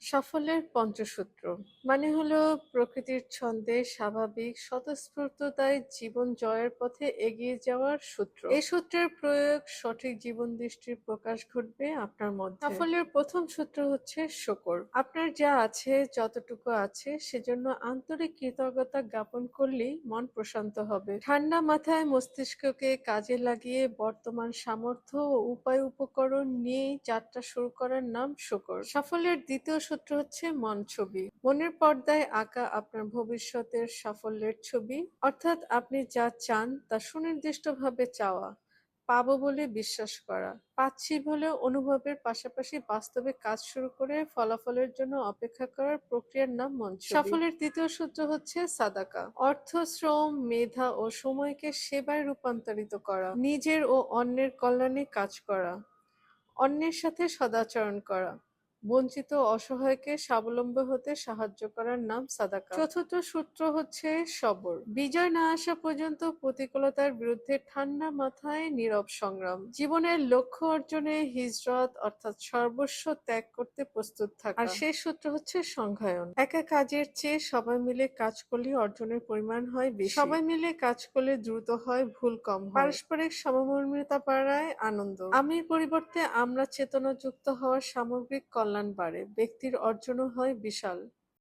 সাফল্যের পঞ্চসূত্র মানে হলো প্রকৃতির ছন্দে স্বাভাবিক স্বতঃস্ফূর্ততায় জীবন জয়ের পথে এগিয়ে যাওয়ার সূত্র। এই সূত্রের প্রয়োগ সঠিক জীবন দৃষ্টির প্রকাশ ঘটবে আপনার মধ্যে। সাফল্যের প্রথম সূত্র হচ্ছে শকর। আপনার যা আছে, যতটুকু আছে সেজন্য আন্তরিক কৃতজ্ঞতা জ্ঞাপন করলেই মন প্রশান্ত হবে। ঠান্ডা মাথায় মস্তিষ্ককে কাজে লাগিয়ে বর্তমান সামর্থ্য ও উপায় উপকরণ নিয়েই যাত্রা শুরু করার নাম শকর। সাফল্যের দ্বিতীয় সূত্র হচ্ছে মন ছবি। মনের পর্দায় আঁকা আপনার ভবিষ্যতের সাফল্যের ছবি, অর্থাৎ আপনি যা চান তা সুনির্দিষ্টভাবে চাওয়া, পাবো বলে বিশ্বাস করা, পাচ্ছি বলে অনুভবের পাশাপাশি বাস্তবে কাজ শুরু করে ফলাফলের জন্য অপেক্ষা করার প্রক্রিয়ার নাম মন ছবি। সাফল্যের তৃতীয় সূত্র হচ্ছে সাদাকা। অর্থ, শ্রম, মেধা ও সময়কে সেবায় রূপান্তরিত করা, নিজের ও অন্যের কল্যাণে কাজ করা, অন্যের সাথে সদাচরণ করা, বঞ্চিত ও অসহায়কে স্বাবলম্বী হতে সাহায্য করার নাম সাদাকা। চতুর্থ সূত্র হচ্ছে সবর। বিজয় না আসা পর্যন্ত প্রতিকূলতার বিরুদ্ধে ঠান্ডা মাথায় নীরব সংগ্রাম। জীবনের লক্ষ্য অর্জনে হিজরত অর্থাৎ সর্বস্ব ত্যাগ করতে প্রস্তুত থাকা। আর শেষ সূত্র হচ্ছে সংজ্ঞায়ন। একা কাজের চেয়ে সবাই মিলে কাজ করলে অর্জনের পরিমাণ হয় বেশি। সবাই মিলে কাজ করলে দ্রুত হয়, ভুল কম হয়। পারস্পরিক সমমর্মিতা বাড়ায় আনন্দ। আমির পরিবর্তে আমরা চেতনাযুক্ত হওয়ার সামগ্রিক কল্যাণ বাড়ে, ব্যক্তির অর্জনও হয় বিশাল।